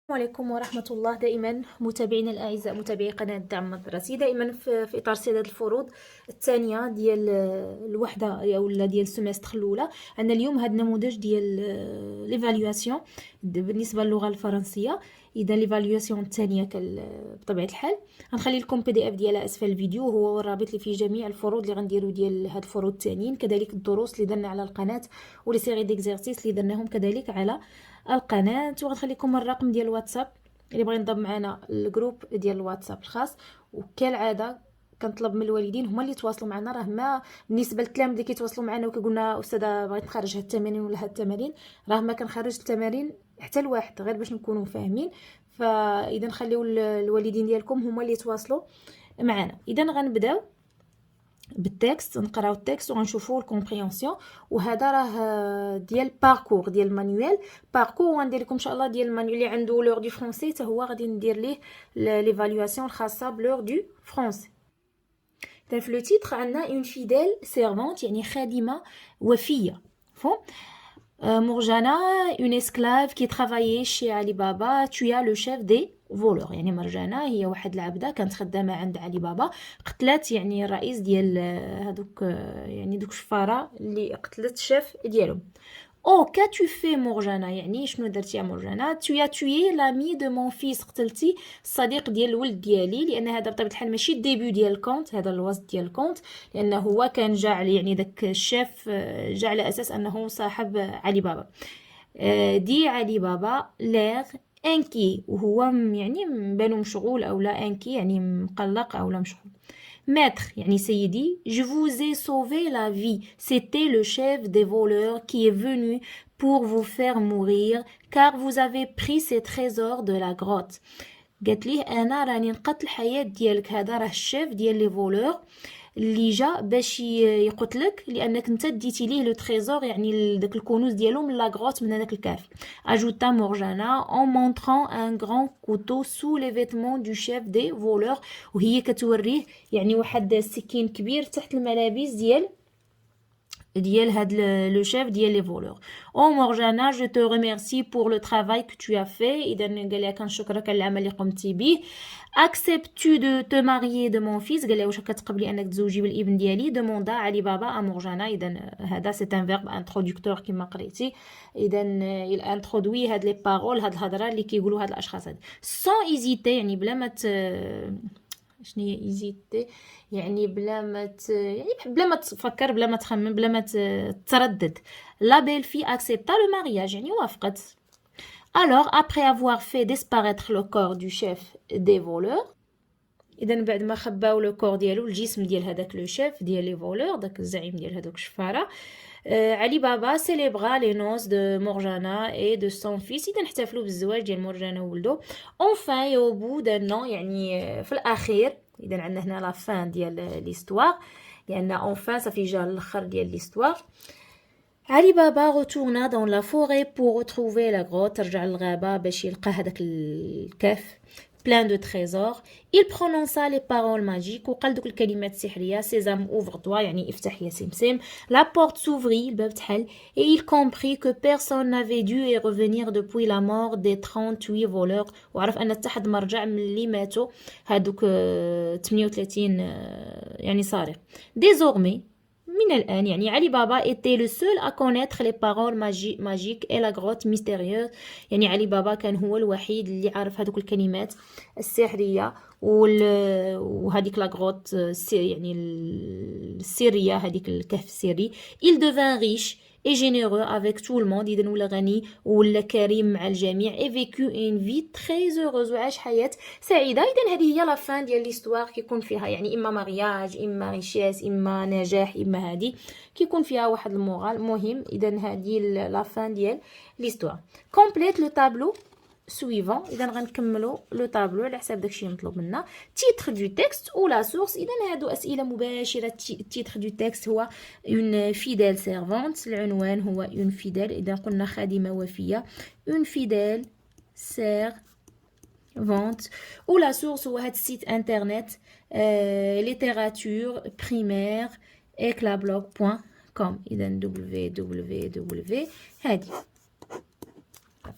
السلام عليكم ورحمة الله. دائما متابعينا الأعزاء متابعي قناة دعم مدرسي، دائما في إطار سداد الفروض الثانية ديال الوحدة أو ديال السمستر الأولى. عندنا اليوم هذا النموذج ديال ليفالواسيون بالنسبة للغة الفرنسية. إذا ليفالواسيون الثانية بطبيعة الحال غنخلي لكم PDF ديالها أسفل الفيديو، وهو الرابط اللي فيه جميع الفروض اللي غنديرو ديال هاد الفروض الثانيين، كذلك الدروس اللي درنا على القناة ولي سيري ديكزيرسيس اللي درناهم كذلك على القناه. وغنخليكم الرقم ديال الواتساب اللي بغى ينضم معنا الجروب ديال الواتساب الخاص. وكالعاده كنطلب من الوالدين هما اللي يتواصلوا معنا، راه ما بالنسبه للتلاميذ اللي كيتواصلوا معنا وكيقولنا استاذه بغيت نخرج هاد التمارين ولا هاد التمارين، راه ما كنخرج التمارين حتى لواحد غير باش نكونوا فاهمين. فاذا نخليو الوالدين ديالكم هما اللي يتواصلوا معنا. اذا غنبداو بالتكست، نقراو التكست وغنشوفوا الكومبريهنسيون. وهذا راه ديال باركور ديال المانيوال باركور، وغندير لكم ان شاء الله ديال المانيوال اللي عنده لور دو فرونسي حتى هو غادي ندير ليه ليفالواسيون الخاصه بلور دو فرونسي. اذا في لو تيتر عندنا اون فيديل سيرفونت يعني خادمه وفيه. فون Morjana, une esclave qui travaillait chez Alibaba, tua le chef des voleurs. يعني مرجانة هي واحد العبدة كانت خدامة عند علي بابا، قتلت يعني الرئيس ديال هذوك يعني دوك الشفارة اللي قتلت الشيف ديالهم. او كاتو في مرجانة يعني شنو درتي يا مرجانة؟ تويا توي لامي دو مون فيس، قتلتي الصديق ديال الولد ديالي، لان هذا بطبيعه الحال ماشي الديبيو ديال الكونت، هذا الوسط ديال الكونت، لانه هو كان جعل يعني داك الشيف جا على اساس انه صاحب علي بابا. دي علي بابا لير انكي، وهو يعني مبانو مشغول او لا، انكي يعني مقلق او لا مشغول. Maître, yani Seydi, je vous ai sauvé la vie. C'était le chef des voleurs qui est venu pour vous faire mourir, car vous avez pris ces trésors de la grotte. قالت ليه انا راني نقتل الحياه ديالك، هذا راه الشيف ديال لي فولور اللي جا باش يقتلك لانك انت ديتي ليه لو تريزور يعني داك الكنوز ديالو من لاغروت من هذاك الكافي. اجوتا مورجانا en montrant un grand couteau sous les vêtements du chef des voleurs، وهي كتوريه يعني واحد السكين كبير تحت الملابس ديال هاد لو شيف ديال لي فولور. او مورجانا جو te remercie pour le travail que tu as fait، اذا قال لها كنشكرك على العمل اللي قمتي به. acceptes-tu de te marier de mon fils، قال لها واش كتقبلي انك تزوجي بالابن ديالي. demanda علي بابا ا مورجانا، اذا هذا سي ان فيرب انترودكتور كما قريتي، اذا il introduit هاد لي بارول هاد الهضره اللي كيقولوا هاد الاشخاص هاد sans hésiter يعني بلا ما شنو هي ايزيتي، يعني بلا ما تفكر، بلا ما تخمم، بلا ما تردد. لا بيل في اكسبتا لو مارياج يعني وافقت. alors après avoir fait disparaître le corps du chef des voleurs، اذا بعد ما خباو لو كور ديالو الجسم ديال هذاك لو شيف ديال لي فولور داك الزعيم ديال هذوك الشفاره، علي بابا سيليبرا لي نوز دو مورجانا اي دو سون فيس، اذا احتفلوا بالزواج ديال مورجانا وولدو. اونفان او بو دان نو يعني في الاخير، اذا عندنا هنا لا فان ديال ليستوار، لان اونفان صافي جا الاخر ديال ليستوار. علي بابا retourna dans la forêt pour retrouver la grotte، رجع للغابة باش يلقى هذاك الكهف plein de trésors. Il prononça les paroles magiques، وقال دوك الكلمات السحرية سيزام ouvre-toi يعني افتح يا سمسم. La porte s'ouvrit، الباب تحل. Et il comprit que personne n'avait dû y revenir depuis la mort des 38 voleurs، وعرف ان حتى حد ما رجع من اللي ماتوا هادوك 38 يعني سارق. Désormais من الآن يعني علي بابا était le seul à connaître les paroles magiques et la grotte mystérieuse، يعني علي بابا كان هو الوحيد اللي عارف هذوك الكلمات السحرية وهذيك لا غروت يعني السرية، هذيك الكهف السري. il devint riche et généreux avec tout le monde، إذن ولا غني ولا كريم مع الجميع. et vécu une vie très heureuse، وعاش حياة سعيدة. إذن هذه هي لافان ديال ليستوار، كيكون فيها يعني إما مارياج، إما ريشيس، إما نجاح، إما هذه كيكون فيها واحد المورال مهم. إذن هذه لافان ديال ليستوار. كومبليت لو تابلو سويفون، اذا غنكملوا لو طابلو على حساب داكشي مطلوب منا. تيتر دو تكست او لا سورس، اذا هادو اسئله مباشره. تيتر دو تكست هو اون فيديل سيرفونت، العنوان هو اون فيديل، اذا قلنا خادمه وفيه اون فيديل سيرفونت. او لا سورس هو هاد السيت انترنت ليتيراتور بريمير eclablog.com، اذا www هادي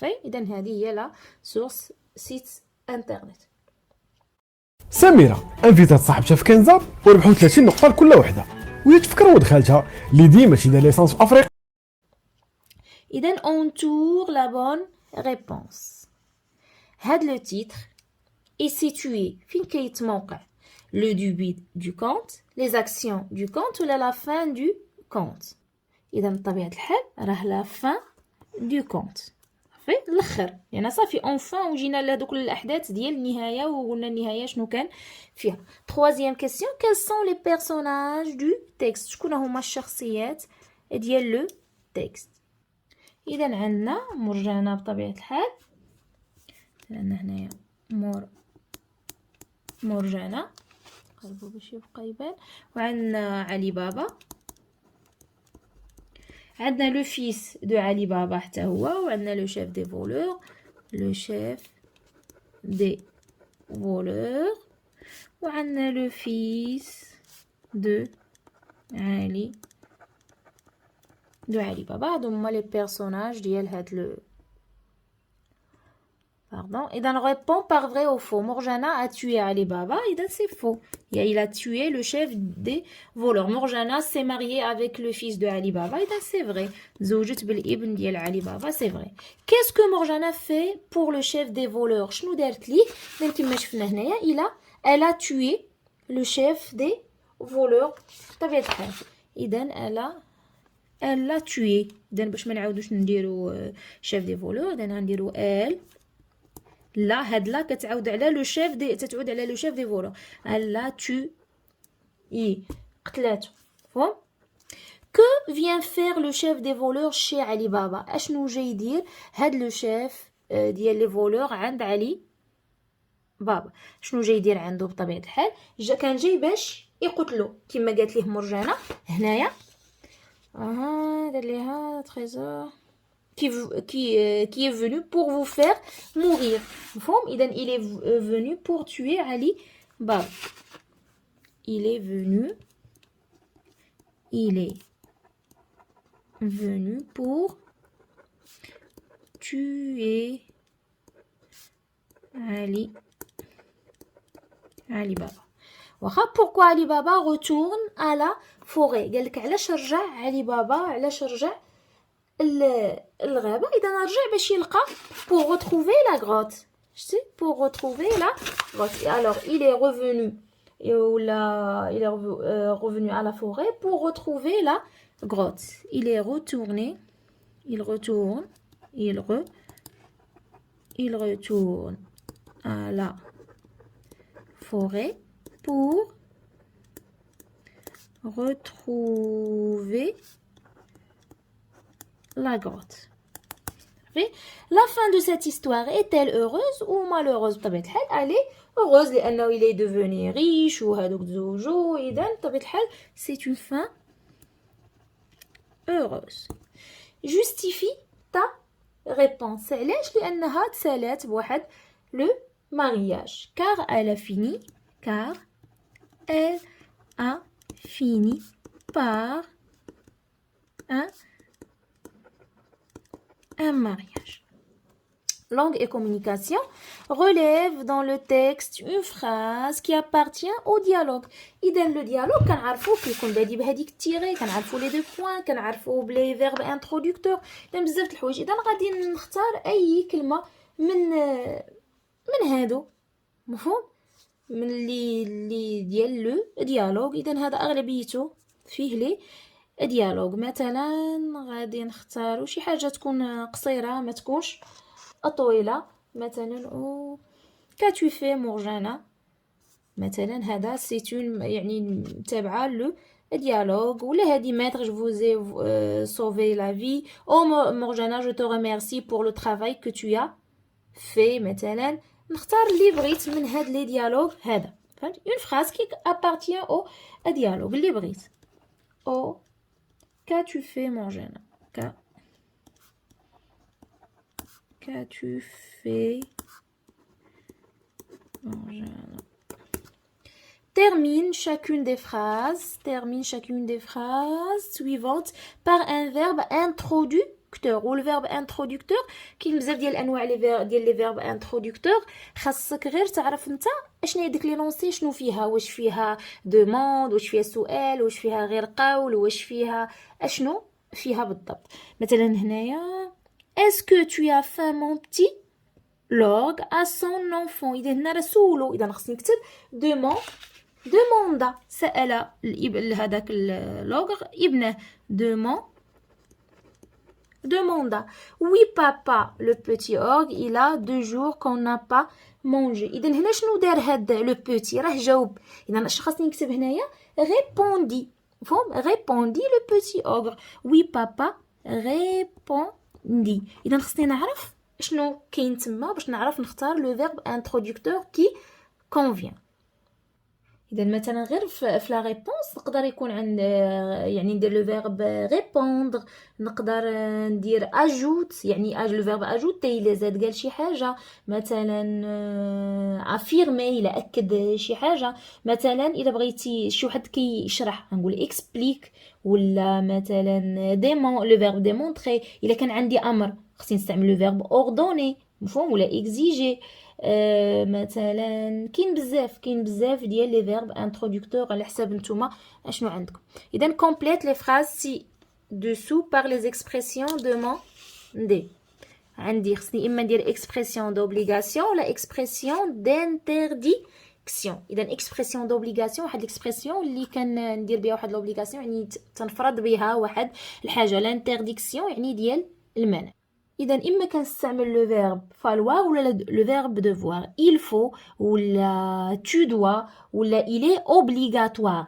صافي. اذا هذه هي لا سورس سيت انترنت. سميرة انفيتات صاحبتها في كنزة وربحوا 30 نقطة لكل وحدة، وهي تفكر ولد خالتها اللي ديما تيدير ليسانس في افريقيا. اذا اون تور لا بون ريبونس. هاد لو تيتر est situé فين كيتموقع le début du compte, les actions du compte ولا la fin du compte. اذا بطبيعه الحال راه لا fin du compte صافي الاخر، يعني صافي اونفان وجينا لهذوك الاحداث ديال النهايه وقلنا النهايه شنو كان فيها. troisième question, quels sont les personnages du texte؟ شكون هما الشخصيات ديال لو تكست؟ اذا عندنا مرجانه بطبيعه الحال، عندنا هنايا مرجانه قلبو باش يبقى يبان، وعندنا علي بابا، عندنا لو فيس دو علي بابا حتى هو، وعندنا لو شيف دي فولور، لو شيف دي فولور، وعندنا لو فيس دو علي بابا. هادو هما لي بيرسوناج ديال هاد لو Pardon. Et on répond par vrai ou faux. Morjana a tué Ali Baba. Et c'est faux. Il a tué le chef des voleurs. Morjana s'est mariée avec le fils de Ali Baba. Et c'est vrai. Zoujet bil ibn diel Ali Baba. C'est vrai. Qu'est-ce que Morjana fait pour le chef des voleurs? Shnou dert li? Donc, comme شفنا هنايا, elle a tué le chef des voleurs. طبيعة الحال. إذن elle l'a tué. إذن باش ما نعاودوش نديرو chef des voleurs. إذن غنديرو elle. لا هاد لا كتعاود على لو شيف دي، تتعود على لو شيف دي فولور. لا تو اي قتلاتو. فهم؟ كو فيان فير لو شيف دي فولور شي علي بابا؟ اشنو جاي يدير هاد لو شيف ديال لي فولور عند علي بابا؟ شنو جاي يدير عنده بطبيعه الحال؟ كان جاي باش يقتلو كما قالت ليه مرجانه هنايا. دار ليها تريزور qui est venu pour vous faire mourir. Il est venu pour tuer Ali Baba. Il est venu pour tuer Ali Baba. Pourquoi Ali Baba retourne à la forêt؟ قالك علاش رجع علي بابا، علاش رجع الغابة؟ إذا رجع باش يلقى pour retrouver la grotte. pour retrouver la grotte. Alors il est revenu revenu à la forêt pour retrouver la grotte. Il est retourné, il retourne à la forêt pour retrouver la grotte. La fin de cette histoire est-elle heureuse ou malheureuse؟ بطبيعة الحال elle est heureuse لأنه il est devenu riche وهادوك تزوجو. إذا بطبيعة الحال c'est une fin heureuse. Justifie ta réponse. علاش؟ لأنها تسالات بواحد le mariage. car elle a fini par un mariage. Langue et communication relève dans le texte une phrase qui appartient au dialogue. إذا le dialogue كنعرفو كيكون بادي بهذيك التيري، كنعرفو لي دو بوين، كنعرفو بلي فيرب انترودكتور، إذا بزاف د الحوايج. إذا غادي نختار أي كلمة من هادو، مفهوم؟ من اللي ديال لو ديالوج. إذا هذا أغلبيته فيه لي ديالوج. مثلا غادي نختارو شي حاجه تكون قصيره ما تكونش طويله. مثلا كاتو في مرجانه مثلا، هذا سيتون يعني تابعه لو dialogue. ولا هادي ماتر je vous ai sauvé la vie. مرجانه je te remercie pour le travail que tu as fait. مثلا نختار اللي بغيت من هاد لي ديالوج. هذا فهمت une phrase qui appartient au dialogue اللي بغيت. Qu'as-tu fait, Morjana? Qu'as-tu fait, Morjana? Termine chacune des phrases suivantes par un verbe introduit و الفيرب انترودكتور. كاين بزاف ديال الانواع ديال لي فيرب انترودكتور، خاصك غير تعرف انت اشنا هي ديك لينونسي، شنو فيها، واش فيها دوموند، واش فيها سؤال، واش فيها غير قول، واش فيها اشنو فيها بالضبط. مثلا هنايا est-ce que tu as faim mon petit log à son enfant. اذا هنا راه سولو، اذا خصني نكتب demanda، سأل هذاك اللوغ ابنه. demanda. Oui papa, le petit orgue, il a 2 jours qu'on n'a pas mangé. اذا هنا شنو دار هاد لو بوتي؟ راه جاوب. اذا اش خاصني نكتب هنايا؟ répondit. فهم؟ répondit le petit ogre. Oui papa répondit. اذا خصني نعرف شنو كاين تما باش نعرف نختار لو فيرب انترودكتور كي convient. اذا مثلا غير في لا ريبونس نقدر يكون عند يعني ندير لو فيرب ريبوندر، نقدر ندير اجوت، يعني لو فيرب اجوتي الا زاد قال شي حاجه، مثلا افيرمي الا اكد شي حاجه، مثلا الا بغيتي شي واحد كيشرح نقول اكسبليك، ولا مثلا لو فيرب ديمونطري الا كان عندي امر خصني نستعمل لو فيرب اوردوني، مفهوم، ولا اكزيجي. مثلا كاين بزاف ديال لي فيرب انترودكتور على حساب نتوما اشنو عندكم. اذا كومبليت لي فراز سي دسو بار لي اكسبرسيون دوموندي. عندي خصني اما ندير اكسبرسيون دوبليغاسيون ولا اكسبرسيون دانترديكسيون. اذا اكسبرسيون دوبليغاسيون واحد الاكسبرسيون اللي كندير بها واحد لوبليغاسيون، يعني تنفرض بها واحد الحاجه. لانترديكسيون يعني ديال المنع. اذا اما كنستعمل لو فيرب فالوار ولا لو فيرب ديفوار. il faut ولا tu dois ولا il est obligatoire.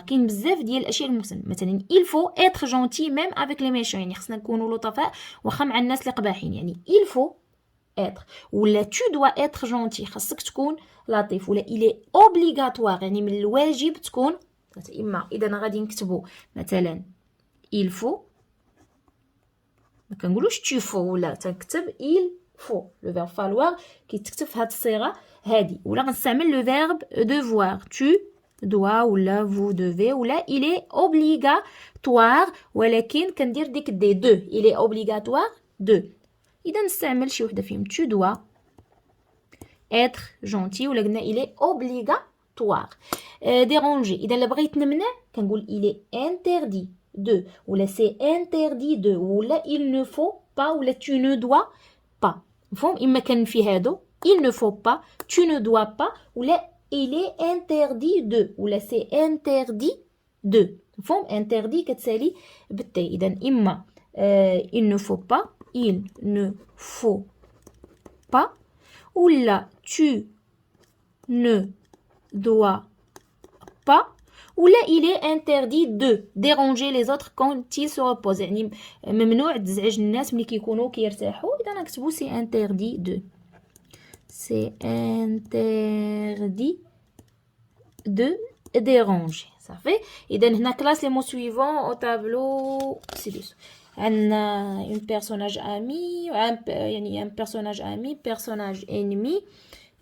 كاين بزاف ديال الاشياء المسن. مثلا il faut être gentil même avec les méchants، يعني خصنا نكونوا لطفاء واخا مع الناس اللي قباحين، يعني il faut être. ولا tu dois être gentil، خاصك تكون لطيف. ولا il est obligatoire يعني من الواجب تكون اما. اذا غادي نكتبوا مثلا il faut، ما كنقولوش tu faut، ولا تنكتب il faut. لو فيرب فالوار كيتكتب في هذه الصيغه هذه. ولا غنستعمل لو فيرب devoir، tu dois ولا vous devez ولا il est obligatoire، ولكن كندير ديك دي دو il est obligatoire de. اذا نستعمل شي وحده فيهم tu dois être gentil، ولا قلنا il est obligatoire. déranger اذا لا بغيت نمنع كنقول il est interdit de، ولا c'est interdit de، ولا il ne faut pas ولا tu ne dois pas. مفهوم؟ اما كان في هادو il ne faut pas، tu ne dois pas، ولا il est interdit de، ولا c'est interdit de. مفهوم؟ interdit كتسالي بالتي. اذا اما il ne faut pas، il ne faut pas، ولا tu ne dois pas، ولا il est interdit de déranger les autres quand ils se reposent، يعني ممنوع تزعج الناس ملي كيكونوا كيرتاحوا. اذا نكتبوا سي interdit de، سي interdit de déranger. صافي. اذا هنا كلاس لي مو سويفون او تابلو سي دوس. عندنا un personnage ami، يعني un personnage ami، personnage ennemi،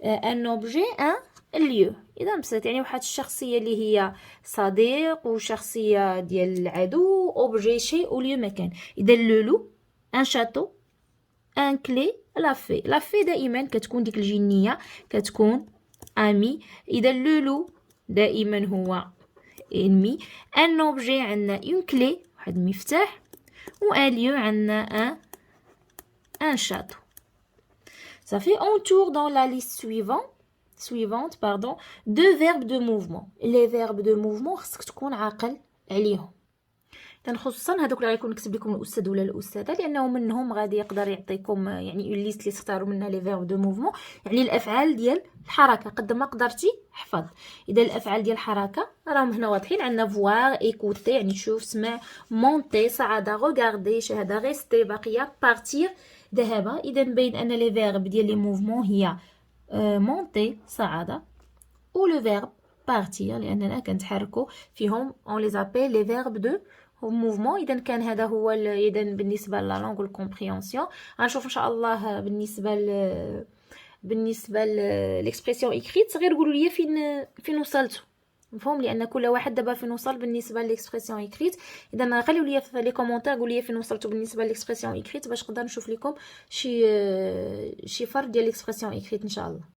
un objet، un lieu. اذا بسيط، يعني واحد الشخصيه اللي هي صديق، وشخصيه ديال العدو، اوبجي شيء، وليو مكان. اذا لولو ان شاتو، ان كلي، لافي دائما كتكون ديك الجنيه كتكون امي. اذا لولو دائما هو انمي. ان اوبجي عندنا اون كلي، واحد المفتاح، و ان ليو عندنا ان شاتو. صافي. on tourne dans la liste suivante pardon deux verbes de mouvement. les verbes de mouvement خصك تكون عاقل عليهم. خصوصا هذوك اللي غيكون كتب لكم الاستاذ ولا الاستاذه، لانه منهم غادي يقدر يعطيكم يعني اون ليست اللي تختاروا منها لي فيرب دو موفمون، يعني الافعال ديال الحركه قد ما قدرتي حفظ. اذا الافعال ديال الحركه راهم هنا واضحين. عندنا فوار، ايكوتي يعني تشوف، سمع، مونتي صعد، غوغاردي شاهد، ريستي بقيه، بارتير ذهب. اذا بين ان لي فيرب ديال لي موفمون هي مونتي صعد، و لو فيرب بارتير لاننا كنتحركوا فيهم اون لي زابيل لي فيرب دو موفمون. اذا كان هذا هو اذا بالنسبه لا لونغ والكومبريهنسيون. غنشوف ان شاء الله بالنسبه للاكسبرسيون ايكريت. غير قولوا لي فين وصلتوا. مفهوم؟ لان كل واحد دابا فين وصل بالنسبه ليكسبرسيون ايكريت. اذا خليو لي في لي كومونتير قولوا لي فين وصلتوا بالنسبه ليكسبرسيون ايكريت باش نقدر نشوف لكم شي فرق ديال ليكسبرسيون ايكريت ان شاء الله.